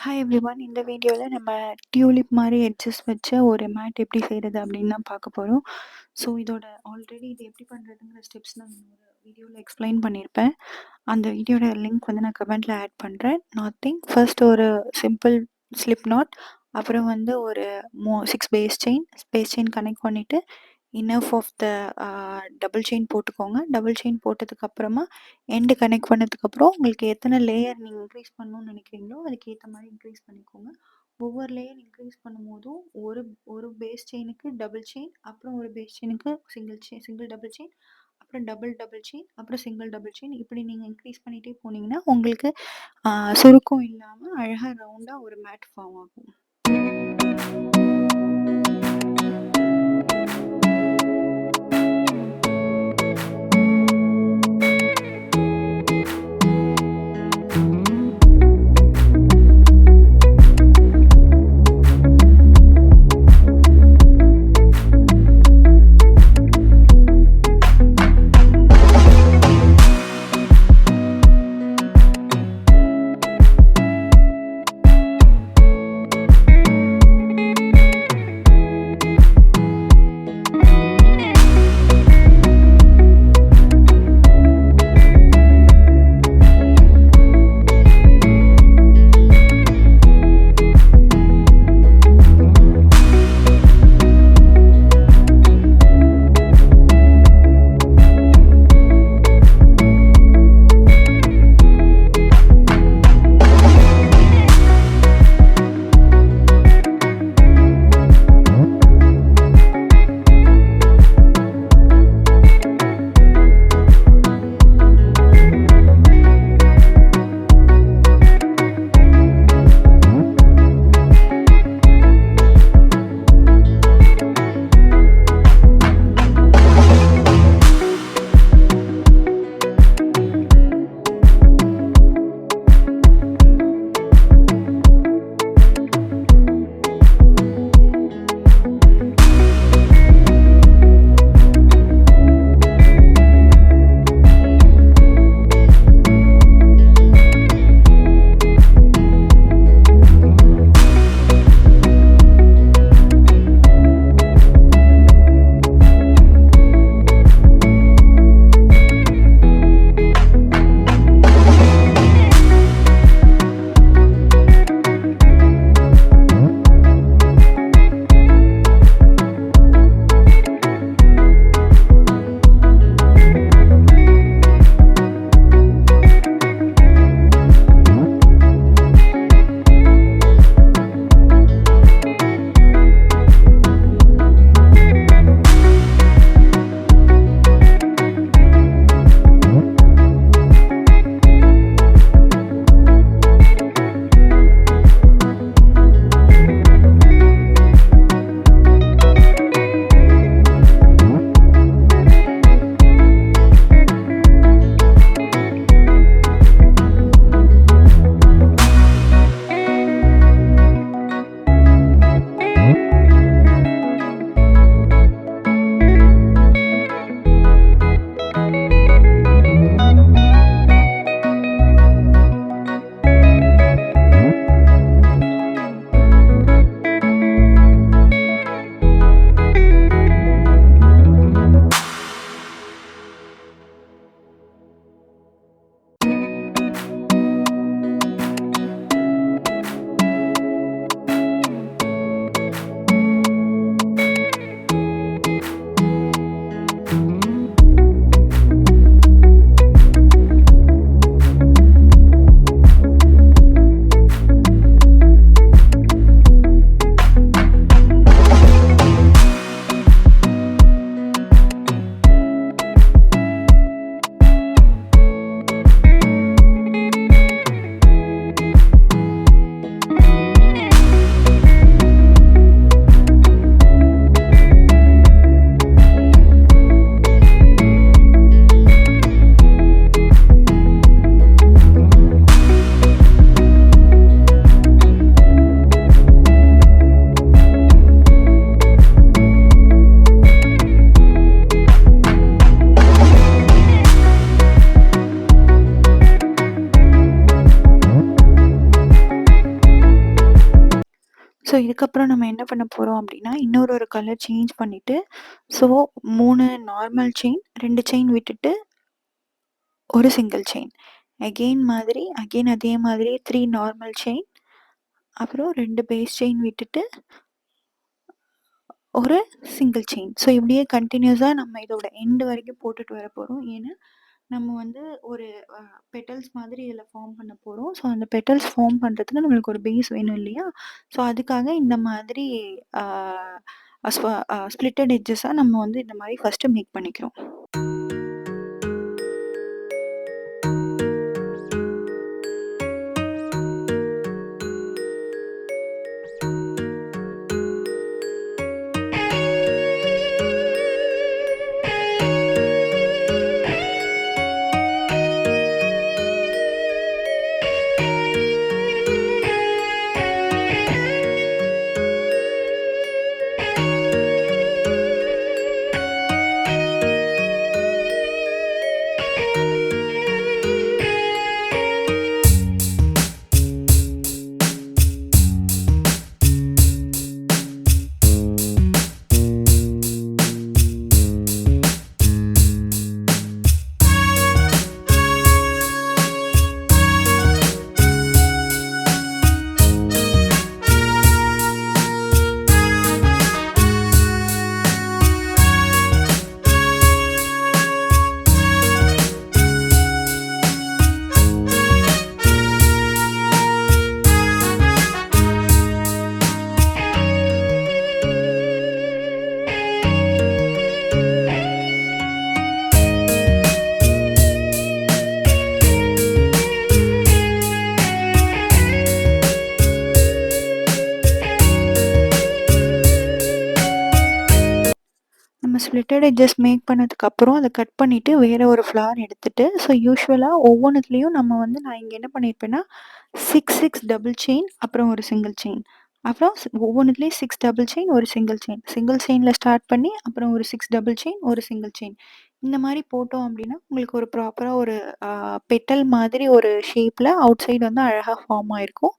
Hi everyone. இந்த வீடியோவில் நம்ம டியூலிப் மாதிரி எட்ஜஸ் வச்ச ஒரு மேட் எப்படி செய்கிறது அப்படின்னு தான் பார்க்க போகிறோம். ஸோ இதோட ஆல்ரெடி இது எப்படி பண்ணுறதுங்கிற ஸ்டெப்ஸ் நான் ஒரு வீடியோவில் எக்ஸ்பிளைன் பண்ணியிருப்பேன். அந்த வீடியோட லிங்க் வந்து நான் கமெண்ட்டில் ஆட் பண்ணுறேன். நத்திங், ஃபர்ஸ்ட் ஒரு சிம்பிள் ஸ்லிப் நாட், அப்புறம் வந்து ஒரு 6 பேஸ் செயின் கனெக்ட் பண்ணிவிட்டு enough of the double chain போட்டுக்கோங்க. டபுள் செயின் போட்டதுக்கப்புறமா எண்டு கனெக்ட் பண்ணதுக்கப்புறம் உங்களுக்கு எத்தனை லேயர் நீங்கள் இன்க்ரீஸ் பண்ணணும்னு நினைக்கிறீங்களோ அதுக்கேற்ற மாதிரி இன்க்ரீஸ் பண்ணிக்கோங்க. ஒவ்வொரு லேயர் இன்க்ரீஸ் பண்ணும்போதும் ஒரு ஒரு பேஸ் செயினுக்கு டபுள் செயின், அப்புறம் ஒரு பேஸ் செயினுக்கு சிங்கிள் டபுள் செயின், அப்புறம் டபுள் செயின், அப்புறம் சிங்கிள் டபுள் செயின், இப்படி நீங்கள் இன்க்ரீஸ் பண்ணிகிட்டே போனீங்கன்னா உங்களுக்கு சுருக்கம் இல்லாமல் அழகாக ரவுண்டாக ஒரு மேட் ஃபார்ம் ஆகும். ஸோ இதுக்கப்புறம் நம்ம என்ன பண்ண போறோம் அப்டின்னா, ஒரு கலர் சேஞ்ச் பண்ணிட்டு, ஸோ 3 நார்மல் செயின், 2 செயின் விட்டுட்டு, 1 சிங்கிள் செயின். அகெயின் அதே மாதிரி 3 நார்மல் செயின், அப்புறம் 2 பேஸ் செயின் விட்டுட்டு, ஒரு சிங்கிள் செயின். ஸோ இப்படியே கன்டினியூஸா நம்ம இதோட எண்ட் வரைக்கும் போட்டுட்டு வரப்போறோம். ஏன்னா, நம்ம வந்து ஒரு பெட்டல்ஸ் மாதிரி இதில ஃபார்ம் பண்ண போறோம். ஸோ அந்த பெட்டல்ஸ் ஃபார்ம் பண்றதுக்கு நம்மளுக்கு ஒரு பேஸ் வேணும் இல்லையா? ஸோ அதுக்காக இந்த மாதிரி ஆ ஸ்வ ஸ்ப்ளிட்டட் எட்ஜஸா நம்ம வந்து இந்த மாரி ஃபர்ஸ்ட்டு மேக் பண்ணிக்கிறோம். நம்ம ஸ்ப்ளிட்டட் எட்ஜஸ் மேக் பண்ணதுக்கப்புறம் அத கட் பண்ணிட்டு வேற ஒரு ஃப்ளார் எடுத்துட்டு, ஸோ யூசுவலா ஒவ்வொன்னுத்துலயும் நம்ம வந்து நான் இங்க என்ன பண்ணியிருப்பேன்னா, 6, 6 டபுள் செயின் அப்புறம் ஒரு சிங்கிள் செயின். அப்புறம் ஒவ்வொன்னுத்துலயும் 6 டபுள் செயின், ஒரு சிங்கிள் செயின். சிங்கிள் செயின்ல ஸ்டார்ட் பண்ணி அப்புறம் ஒரு 6 டபுள் செயின், ஒரு சிங்கிள் செயின். இந்த மாரி போட்டோம் அப்டின்னா, உங்களுக்கு ஒரு ப்ராப்பரா ஒரு அ பெட்டல் மாதிரி ஒரு ஷேப்ல அவுட் சைடு வந்து அழகா ஃபார்ம் ஆயிருக்கும்.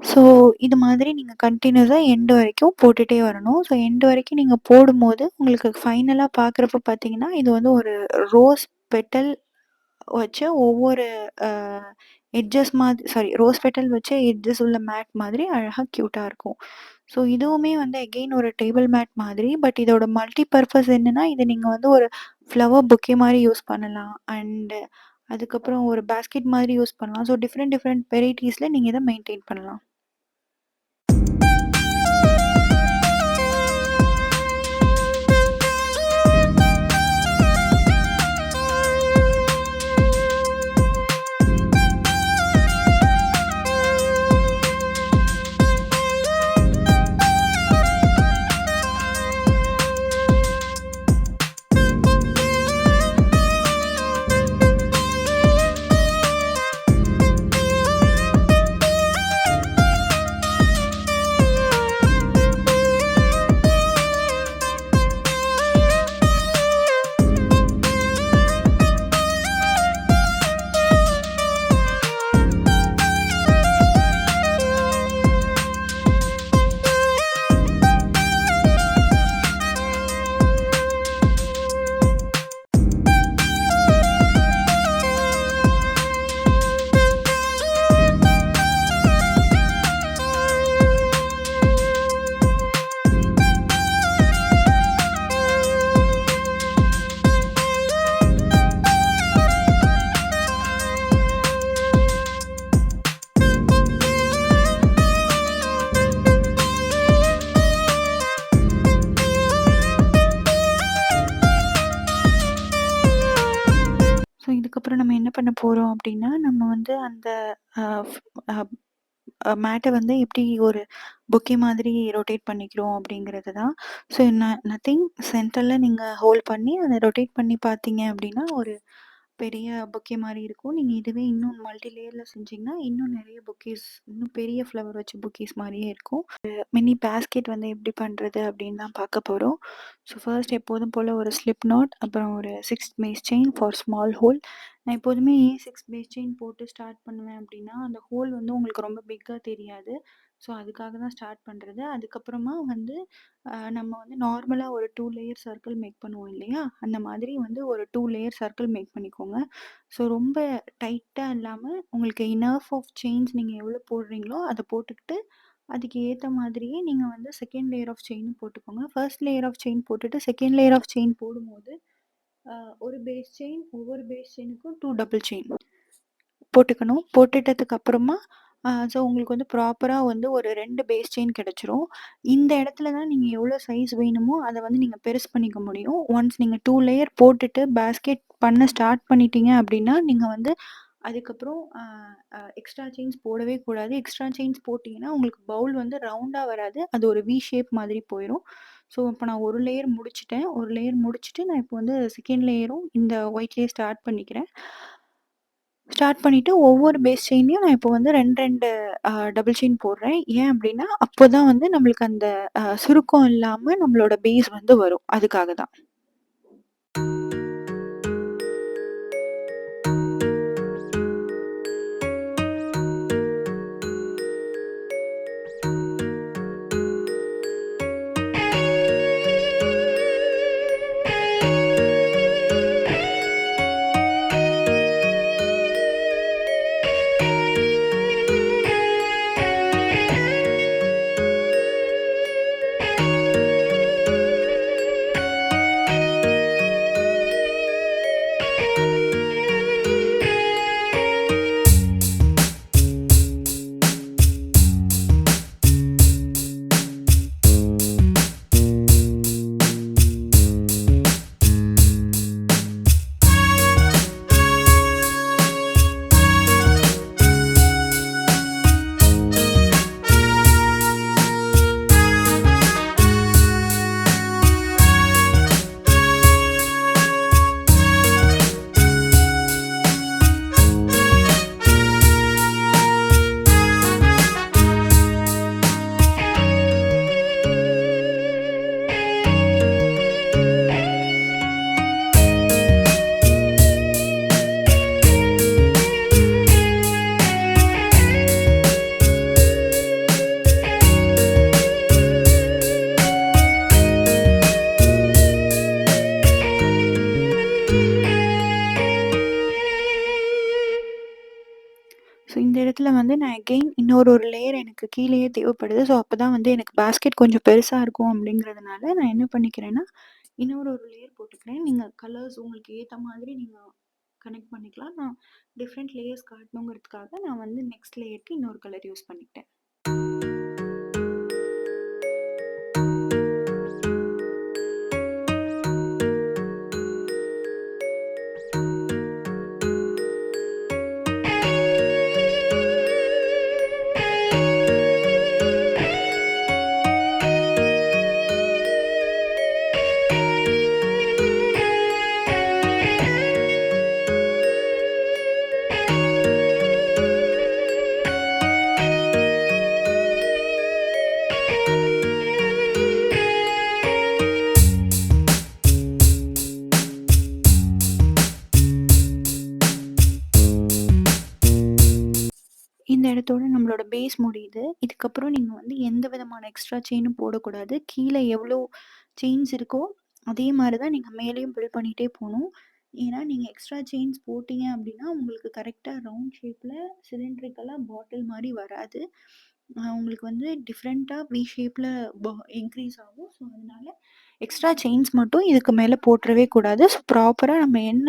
ஸோ, இது மாதிரி நீங்க கன்டினியூஸா எண்ட் வரைக்கும் போட்டுட்டே வரணும். ஸோ, எண்ட் வரைக்கும் நீங்க போடும்போது, உங்களுக்கு ஃபைனலா பார்க்குறப்ப பார்த்தீங்கன்னா, இது வந்து ஒரு ரோஸ் பெட்டல் வச்ச ஒவ்வொரு அ எட்ஜஸ் ரோஸ் பெட்டல் வச்ச எட்ஜஸ் உள்ள மேட் மாதிரி அழகா கியூட்டா இருக்கும். ஸோ, இதுவுமே வந்து அகெயின் ஒரு டேபிள் மேட் மாதிரி. பட் இதோட மல்டி பர்ப்பஸ் என்னன்னா, இத நீங்க வந்து ஒரு ஃப்ளவர் பொக்கே மாரி யூஸ் பண்ணலாம். அதுக்கப்புறம் ஒரு பாஸ்கெட் மாதிரி யூஸ் பண்ணலாம். ஸோ, டிஃபரெண்ட் டிஃபரெண்ட் வெரைட்டீஸ்ல நீங்க இத மெயின்டெயின் பண்ணலாம். ஸோ, இதுக்கப்புறம் நம்ம என்ன பண்ண போறோம் அப்டின்னா, நம்ம வந்து அந்த அ ஃப் அ மேட்ட வந்து எப்படி ஒரு பொக்கே மாதிரி ரொட்டேட் பண்ணிக்கிறோம் அப்படிங்கிறது தான். ஸோ நத்திங் சென்டர்ல நீங்க ஹோல்ட் பண்ணி அத ரொட்டேட் பண்ணி பார்த்தீங்க அப்படின்னா, ஒரு பெரிய பொக்கே மாரி இருக்கும். நீங்க இதுவே இன்னும் மல்டி லேயர்ல செஞ்சீங்கன்னா, இன்னும் நெறைய பொக்கேஸ் இன்னும் பெரிய ஃப்ளவர் வச்ச பொக்கேஸ் மாரியே இருக்கும். மினி பேஸ்கெட் வந்து எப்படி பண்றது அப்படின்னு தான் பார்க்க போறோம். ஸோ ஃபர்ஸ்ட் எப்போதும் போல ஒரு ஸ்லிப் நாட், அப்புறம் ஒரு 6 base chain for small hole, நான் எப்போதுமே ஏன் 6 பேஸ் செயின் போட்டு ஸ்டார்ட் பண்ணுவேன் அப்டின்னா, அந்த ஹோல் வந்து உங்களுக்கு ரொம்ப பிக்கா தெரியாது. ஸோ, அதுக்காக தான் ஸ்டார்ட் பண்றது. அதுக்கப்புறமா வந்து நம்ம வந்து நார்மலா ஒரு 2 லேயர் சர்க்கிள் மேக் பண்ணுவோம் இல்லையா? அந்த மாதிரி வந்து ஒரு 2 லேயர் சர்க்கிள் மேக் பண்ணிக்கோங்க. ஸோ, ரொம்ப டைட்டா இல்லாம உங்களுக்கு இனஃப் ஆஃப் செயின்ஸ் நீங்க எவ்வளோ போடுறீங்களோ, அத போட்டுக்கிட்டு, அதுக்கு ஏத்த மாதிரியே நீங்க வந்து 2ண்ட் லேயர் ஆஃப் செயினும் போட்டுக்கோங்க. 1st லேயர் ஆஃப் செயின் போட்டுட்டு, 2ண்ட் லேயர் ஆஃப் செயின் போடும்போது, அ ஒரு பேஸ் செயின் ஒவ்வொரு பேஸ் செயினுக்கும் 2 டபுள் செயின் போட்டுக்கணும். போட்டுட்டதுக்கு அப்புறமா, ஸோ உங்களுக்கு வந்து ப்ராப்பரா வந்து ஒரு 2 பேஸ் செயின் கிடைச்சிரும். இந்த இடத்துல தான் நீங்க எவ்வளோ சைஸ் வேணுமோ, அத வந்து நீங்க பெருசு பண்ணிக்க முடியும். ஒன்ஸ் நீங்க 2 லேயர் போட்டுட்டு பேஸ்கெட் பண்ண ஸ்டார்ட் பண்ணிட்டீங்க அப்டின்னா, நீங்க வந்து அதுக்கப்புறம் எக்ஸ்ட்ரா செயின்ஸ் போடவே கூடாது. எக்ஸ்ட்ரா செயின்ஸ் போட்டீங்கன்னா, உங்களுக்கு பவுல் வந்து ரவுண்டா வராது. அது ஒரு வி ஷேப் மாதிரி போயிரும். ஸோ, இப்ப நான் ஒரு லேயர் முடிச்சுட்டேன். ஒரு லேயர் முடிச்சுட்டு, நான் இப்போ வந்து 2ண்ட் லேயரும் இந்த ஒயிட்லயே ஸ்டார்ட் பண்ணிக்கிறேன். ஸ்டார்ட் பண்ணிட்டு ஒவ்வொரு பேஸ் செயின்லயும் நான் இப்போ வந்து 2, 2 டபுள் செயின் போடுறேன். ஏன் அப்டின்னா, அப்போதான் வந்து நம்மளுக்கு அந்த சுருக்கம் இல்லாம நம்மளோட பேஸ் வந்து வரும். அதுக்காக தான். ஸோ, இந்த இடத்துல வந்து நான் அகெயின் ஒரு லேயர் எனக்கு கீழயே தேவைப்படுது. ஸோ, அப்பதான் வந்து எனக்கு பாஸ்கெட் கொஞ்சம் பெருசா இருக்கும் அப்படிங்கிறதுனால, நான் என்ன பண்ணிக்கிறேன்னா, ஒரு லேயர் போட்டுக்கிறேன். நீங்க கலர்ஸ் உங்களுக்கு ஏத்த மாதிரி நீங்க கனெக்ட் பண்ணிக்கலாம். நான் டிஃப்ரெண்ட் லேயர்ஸ் காட்டணுங்கிறதுக்காக நான் வந்து நெக்ஸ்ட் லேயருக்கு இன்னொரு கலர் யூஸ் பண்ணிக்கிட்டேன். இந்த இடத்தோட நம்மளோட பேஸ் முடியுது. இதுக்கப்புறம் நீங்க வந்து எந்த விதமான எக்ஸ்ட்ரா செயினும் போடக்கூடாது. கீழ எவ்வளோ செயின்ஸ் இருக்கோ, அதே மாரி தான் நீங்க மேலேயும் பில்ட் பண்ணிட்டே போணும். ஏன்னா, நீங்க எக்ஸ்ட்ரா செயின்ஸ் போட்டீங்க அப்டின்னா, உங்களுக்கு கரெக்ட்டா ரவுண்ட் ஷேப்ல சிலிண்ட்ரிக்கலா பாட்டில் மாரி வராது. உங்களுக்கு வந்து டிஃப்ரெண்ட்டா வி ஷேப்ல இன்க்ரீஸ் ஆகும். ஸோ, அதனால எக்ஸ்ட்ரா செயின்ஸ் மட்டும் இதுக்கு மேல போட்றவே கூடாது. ஸோ, ப்ராப்பரா நம்ம என்ன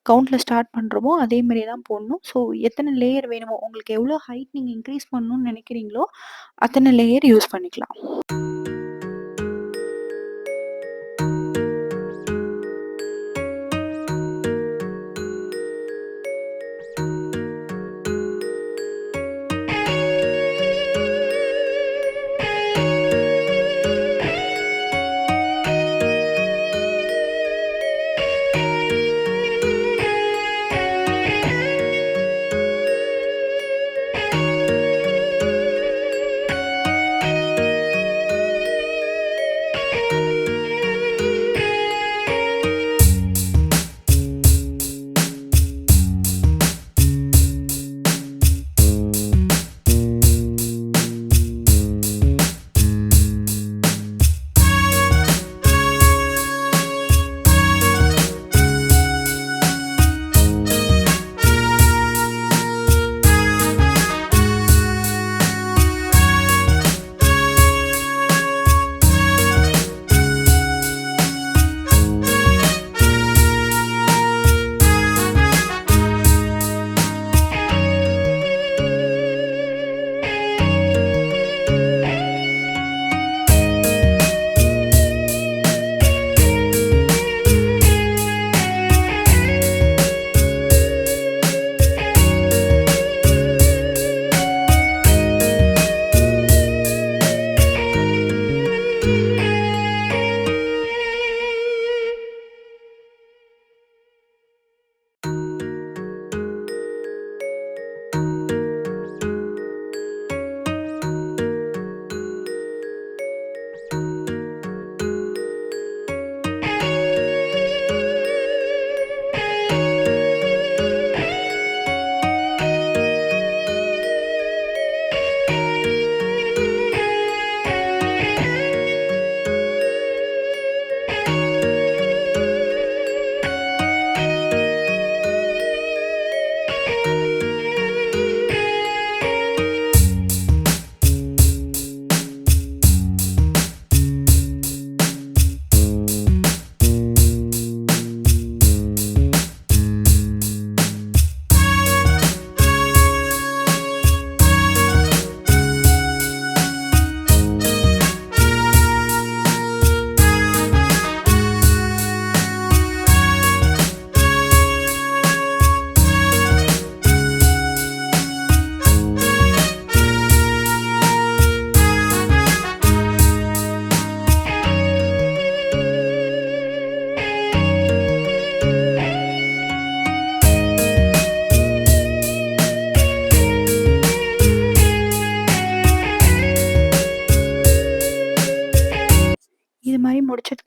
கவுண்ட்ல ஸ்டார்ட் பண்றோமோ, அதே மாரியே தான் போடணும். ஸோ, எத்தன லேயர் வேணுமோ, உங்களுக்கு எவ்வளோ ஹைட் நீங்க இன்க்ரீஸ் பண்ணணும்னு நெனைக்கிறீங்களோ, அத்தன லேயர் யூஸ் பண்ணிக்கலாம்.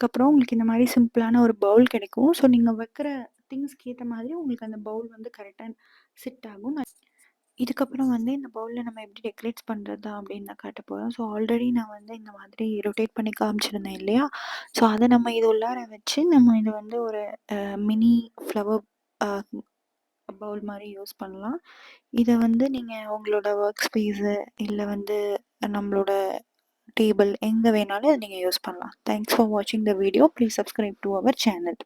அதுக்கப்புறம் உங்களுக்கு இந்த மாதிரி சிம்பிளான ஒரு பவுல் கிடைக்கும். ஸோ நீங்கள் வைக்கிற திங்ஸ்க்கு ஏற்ற மாதிரி உங்களுக்கு அந்த பவுல் வந்து கரெக்டாக செட் ஆகும். இதுக்கப்புறம் வந்து இந்த பவுலில் நம்ம எப்படி டெக்கரேட் பண்ணுறது அப்படின்னு நான் காட்ட போகிறேன். ஸோ ஆல்ரெடி நான் வந்து இந்த மாதிரி ரொட்டேட் பண்ணி காமிச்சிருந்தேன் இல்லையா? ஸோ அதை நம்ம இது உள்ளார வச்சு நம்ம இது வந்து ஒரு மினி ஃப்ளவர் பவுல் மாதிரி யூஸ் பண்ணலாம். இதை வந்து நீங்கள் உங்களோட ஒர்க் ஸ்பேஸு இல்லை வந்து நம்மளோட டேபிள் எங்கே வேணாலும் இதை நீங்கள் யூஸ் பண்ணலாம். தேங்க்ஸ் ஃபார் வாட்சிங் the video. Please subscribe to our channel.